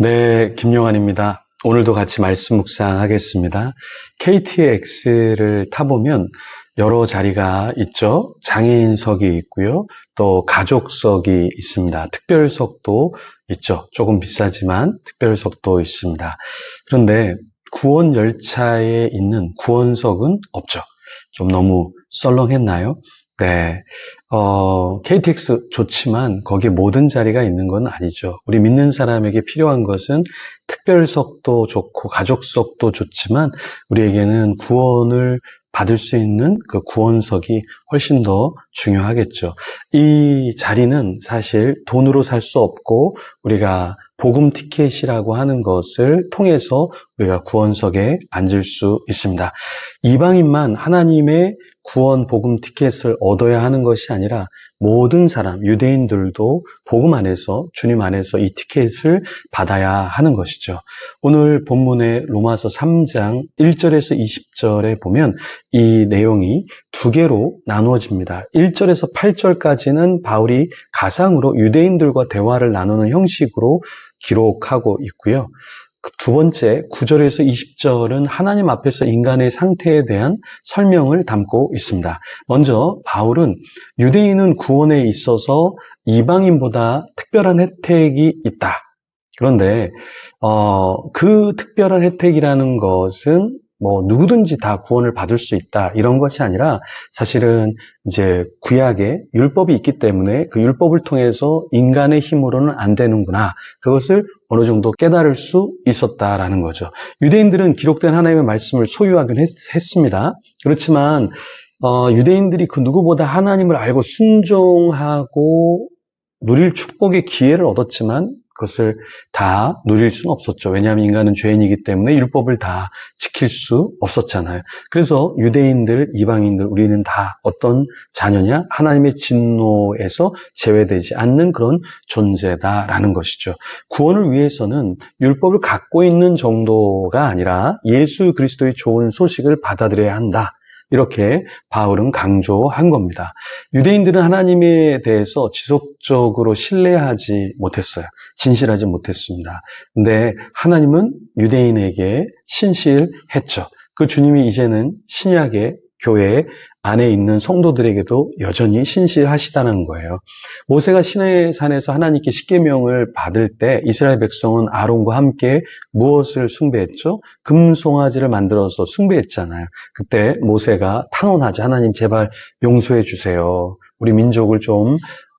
네, 김용환입니다. 오늘도 같이 말씀 묵상하겠습니다. KTX를 타보면 여러 자리가 있죠. 장애인석이 있고요. 또 가족석이 있습니다. 특별석도 있죠. 조금 비싸지만 특별석도 있습니다. 그런데 구원 열차에 있는 구원석은 없죠. 좀 너무 썰렁했나요? 네. KTX 좋지만 거기에 모든 자리가 있는 건 아니죠. 우리 믿는 사람에게 필요한 것은 특별석도 좋고 가족석도 좋지만 우리에게는 구원을 받을 수 있는 그 구원석이 훨씬 더 중요하겠죠. 이 자리는 사실 돈으로 살 수 없고 우리가 복음 티켓이라고 하는 것을 통해서 우리가 구원석에 앉을 수 있습니다. 이방인만 하나님의 구원 복음 티켓을 얻어야 하는 것이 아니라 모든 사람, 유대인들도 복음 안에서, 주님 안에서 이 티켓을 받아야 하는 것이죠. 오늘 본문의 로마서 3장 1절에서 20절에 보면 이 내용이 두 개로 나누어집니다. 1절에서 8절까지는 바울이 가상으로 유대인들과 대화를 나누는 형식으로 기록하고 있고요. 두 번째 9절에서 20절은 하나님 앞에서 인간의 상태에 대한 설명을 담고 있습니다. 먼저 바울은 유대인은 구원에 있어서 이방인보다 특별한 혜택이 있다. 그런데 그 특별한 혜택이라는 것은 누구든지 다 구원을 받을 수 있다 이런 것이 아니라 사실은 이제 구약에 율법이 있기 때문에 그 율법을 통해서 인간의 힘으로는 안 되는구나 그것을 어느 정도 깨달을 수 있었다라는 거죠. 유대인들은 기록된 하나님의 말씀을 소유하긴 했습니다. 그렇지만 유대인들이 그 누구보다 하나님을 알고 순종하고 누릴 축복의 기회를 얻었지만 그것을 다 누릴 수는 없었죠. 왜냐하면 인간은 죄인이기 때문에 율법을 다 지킬 수 없었잖아요. 그래서 유대인들, 이방인들 우리는 다 어떤 자녀냐? 하나님의 진노에서 제외되지 않는 그런 존재다라는 것이죠. 구원을 위해서는 율법을 갖고 있는 정도가 아니라 예수 그리스도의 좋은 소식을 받아들여야 한다. 이렇게 바울은 강조한 겁니다. 유대인들은 하나님에 대해서 지속적으로 신뢰하지 못했어요. 진실하지 못했습니다. 근데 하나님은 유대인에게 신실했죠. 그 주님이 이제는 신약의 교회 안에 있는 성도들에게도 여전히 신실하시다는 거예요. 모세가 시내산에서 하나님께 십계명을 받을 때 이스라엘 백성은 아론과 함께 무엇을 숭배했죠? 금송아지를 만들어서 숭배했잖아요. 그때 모세가 탄원하죠. 하나님 제발 용서해 주세요. 우리 민족을 좀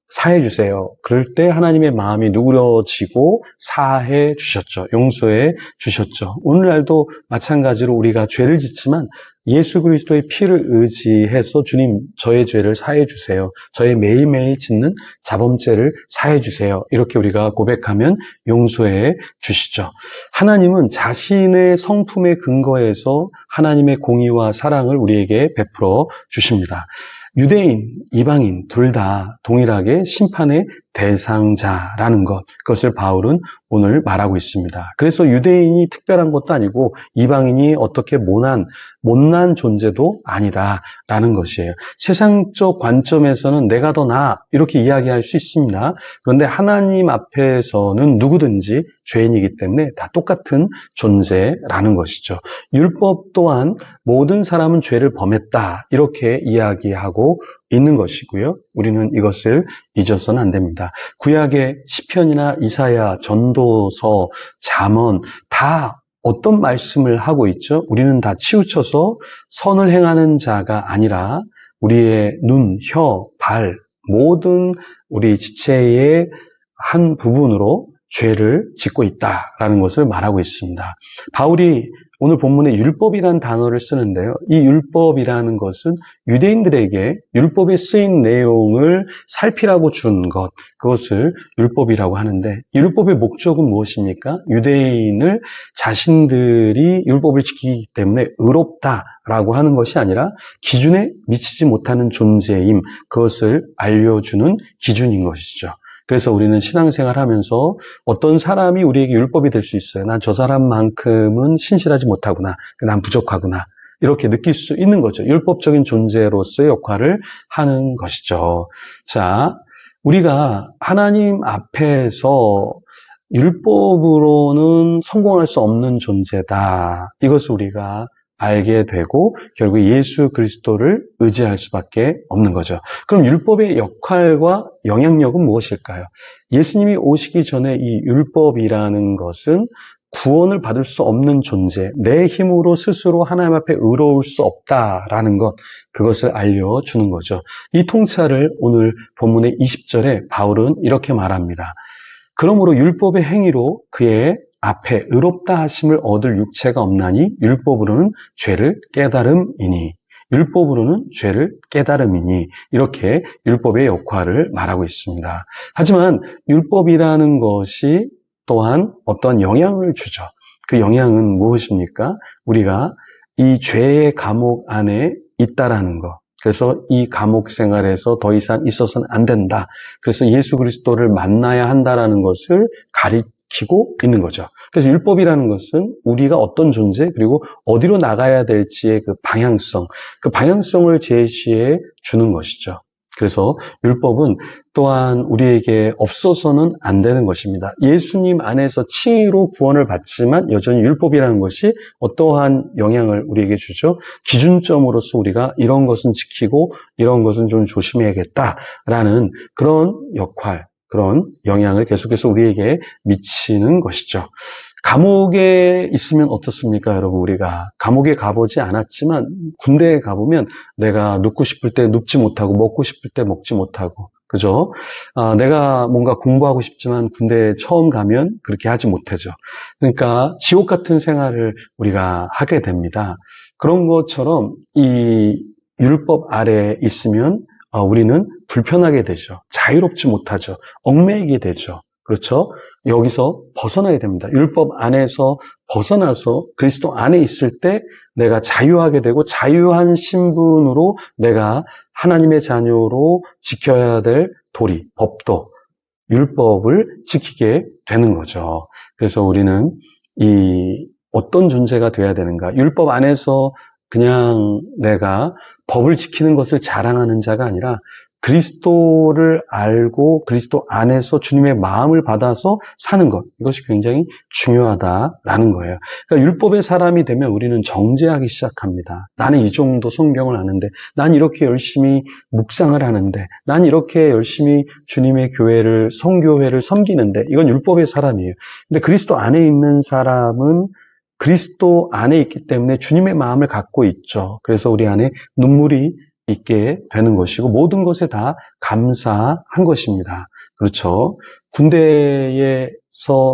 사해 주세요. 그럴 때 하나님의 마음이 누그러지고 사해 주셨죠. 용서해 주셨죠. 오늘날도 마찬가지로 우리가 죄를 짓지만 예수 그리스도의 피를 의지해서 주님 저의 죄를 사해 주세요. 저의 매일매일 짓는 자범죄를 사해 주세요. 이렇게 우리가 고백하면 용서해 주시죠. 하나님은 자신의 성품에 근거해서 하나님의 공의와 사랑을 우리에게 베풀어 주십니다. 유대인, 이방인 둘 다 동일하게 심판의 대상자라는 것, 그것을 바울은 오늘 말하고 있습니다. 그래서 유대인이 특별한 것도 아니고 이방인이 어떻게 못난 존재도 아니다라는 것이에요. 세상적 관점에서는 내가 더 나아 이렇게 이야기할 수 있습니다. 그런데 하나님 앞에서는 누구든지 죄인이기 때문에 다 똑같은 존재라는 것이죠. 율법 또한 모든 사람은 죄를 범했다 이렇게 이야기하고 있는 것이고요. 우리는 이것을 잊어서는 안 됩니다. 구약의 시편이나 이사야, 전도서, 잠언 다 어떤 말씀을 하고 있죠? 우리는 다 치우쳐서 선을 행하는 자가 아니라 우리의 눈, 혀, 발 모든 우리 지체의 한 부분으로 죄를 짓고 있다라는 것을 말하고 있습니다. 바울이 오늘 본문에 율법이라는 단어를 쓰는데요. 이 율법이라는 것은 유대인들에게 율법에 쓰인 내용을 살피라고 준 것, 그것을 율법이라고 하는데 이 율법의 목적은 무엇입니까? 유대인을 자신들이 율법을 지키기 때문에 의롭다라고 하는 것이 아니라 기준에 미치지 못하는 존재임, 그것을 알려주는 기준인 것이죠. 그래서 우리는 신앙생활 하면서 어떤 사람이 우리에게 율법이 될 수 있어요. 난 저 사람만큼은 신실하지 못하구나. 난 부족하구나. 이렇게 느낄 수 있는 거죠. 율법적인 존재로서의 역할을 하는 것이죠. 자, 우리가 하나님 앞에서 율법으로는 성공할 수 없는 존재다. 이것을 우리가 알게 되고 결국 예수 그리스도를 의지할 수밖에 없는 거죠. 그럼 율법의 역할과 영향력은 무엇일까요? 예수님이 오시기 전에 이 율법이라는 것은 구원을 받을 수 없는 존재, 내 힘으로 스스로 하나님 앞에 의로울 수 없다라는 것, 그것을 알려주는 거죠. 이 통찰을 오늘 본문의 20절에 바울은 이렇게 말합니다. 그러므로 율법의 행위로 그의 앞에 의롭다 하심을 얻을 육체가 없나니 율법으로는 죄를 깨달음이니. 율법으로는 죄를 깨달음이니. 이렇게 율법의 역할을 말하고 있습니다. 하지만 율법이라는 것이 또한 어떤 영향을 주죠. 그 영향은 무엇입니까? 우리가 이 죄의 감옥 안에 있다라는 것. 그래서 이 감옥 생활에서 더 이상 있어서는 안 된다. 그래서 예수 그리스도를 만나야 한다라는 것을 가리키고 있는 거죠. 그래서 율법이라는 것은 우리가 어떤 존재, 그리고 어디로 나가야 될지의 그 방향성을 제시해 주는 것이죠. 그래서 율법은 또한 우리에게 없어서는 안 되는 것입니다. 예수님 안에서 칭의로 구원을 받지만 여전히 율법이라는 것이 어떠한 영향을 우리에게 주죠? 기준점으로서 우리가 이런 것은 지키고 이런 것은 좀 조심해야겠다라는 그런 역할, 그런 영향을 계속해서 우리에게 미치는 것이죠. 감옥에 있으면 어떻습니까, 여러분? 우리가 감옥에 가보지 않았지만 군대에 가보면 내가 눕고 싶을 때 눕지 못하고 먹고 싶을 때 먹지 못하고, 그죠? 내가 뭔가 공부하고 싶지만 군대에 처음 가면 그렇게 하지 못하죠. 그러니까 지옥 같은 생활을 우리가 하게 됩니다. 그런 것처럼 이 율법 아래에 있으면 우리는 불편하게 되죠. 자유롭지 못하죠. 얽매이게 되죠. 그렇죠? 여기서 벗어나야 됩니다. 율법 안에서 벗어나서 그리스도 안에 있을 때 내가 자유하게 되고 자유한 신분으로 내가 하나님의 자녀로 지켜야 될 도리, 법도, 율법을 지키게 되는 거죠. 그래서 우리는 어떤 존재가 되어야 되는가? 율법 안에서 그냥 내가 법을 지키는 것을 자랑하는 자가 아니라 그리스도를 알고 그리스도 안에서 주님의 마음을 받아서 사는 것, 이것이 굉장히 중요하다라는 거예요. 그러니까 율법의 사람이 되면 우리는 정죄하기 시작합니다. 나는 이 정도 성경을 아는데, 난 이렇게 열심히 묵상을 하는데, 난 이렇게 열심히 주님의 교회를, 성교회를 섬기는데, 이건 율법의 사람이에요. 근데 그리스도 안에 있는 사람은 그리스도 안에 있기 때문에 주님의 마음을 갖고 있죠. 그래서 우리 안에 눈물이 있게 되는 것이고 모든 것에 다 감사한 것입니다. 그렇죠? 군대에서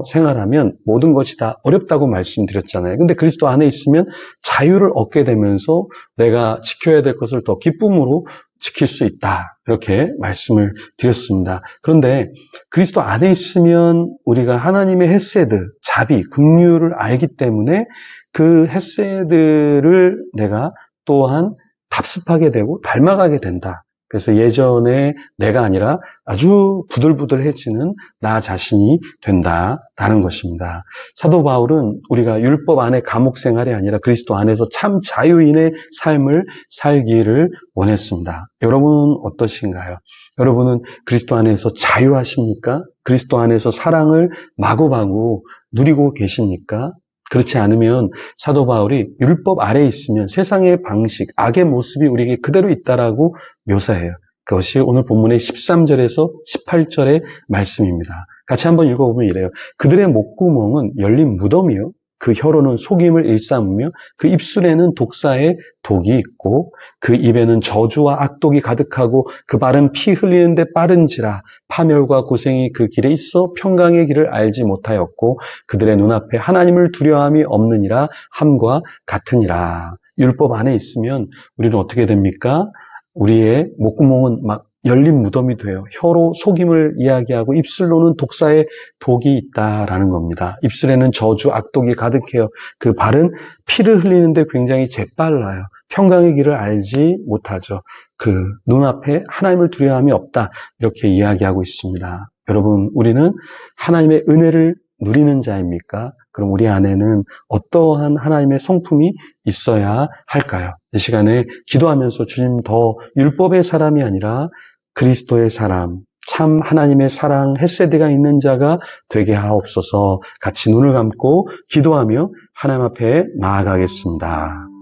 생활하면 모든 것이 다 어렵다고 말씀드렸잖아요. 근데 그리스도 안에 있으면 자유를 얻게 되면서 내가 지켜야 될 것을 더 기쁨으로 지킬 수 있다. 이렇게 말씀을 드렸습니다. 그런데 그리스도 안에 있으면 우리가 하나님의 헤세드, 자비, 긍휼을 알기 때문에 그 헤세드를 내가 또한 답습하게 되고 닮아가게 된다. 그래서 예전에 내가 아니라 아주 부들부들해지는 나 자신이 된다라는 것입니다. 사도 바울은 우리가 율법 안에 감옥 생활이 아니라 그리스도 안에서 참 자유인의 삶을 살기를 원했습니다. 여러분은 어떠신가요? 여러분은 그리스도 안에서 자유하십니까? 그리스도 안에서 사랑을 마구마구 누리고 계십니까? 그렇지 않으면 사도 바울이 율법 아래에 있으면 세상의 방식, 악의 모습이 우리에게 그대로 있다라고 묘사해요. 그것이 오늘 본문의 13절에서 18절의 말씀입니다. 같이 한번 읽어보면 이래요. 그들의 목구멍은 열린 무덤이요. 그 혀로는 속임을 일삼으며 그 입술에는 독사의 독이 있고 그 입에는 저주와 악독이 가득하고 그 발은 피 흘리는데 빠른지라 파멸과 고생이 그 길에 있어 평강의 길을 알지 못하였고 그들의 눈앞에 하나님을 두려움이 없느니라 함과 같으니라. 율법 안에 있으면 우리는 어떻게 됩니까? 우리의 목구멍은 막 열린 무덤이 돼요. 혀로 속임을 이야기하고 입술로는 독사의 독이 있다라는 겁니다. 입술에는 저주, 악독이 가득해요. 그 발은 피를 흘리는데 굉장히 재빨라요. 평강의 길을 알지 못하죠. 그 눈앞에 하나님을 두려움이 없다. 이렇게 이야기하고 있습니다. 여러분, 우리는 하나님의 은혜를 누리는 자입니까? 그럼 우리 안에는 어떠한 하나님의 성품이 있어야 할까요? 이 시간에 기도하면서 주님 더 율법의 사람이 아니라 그리스도의 사람, 참 하나님의 사랑, 헤세드가 있는 자가 되게 하옵소서. 같이 눈을 감고 기도하며 하나님 앞에 나아가겠습니다.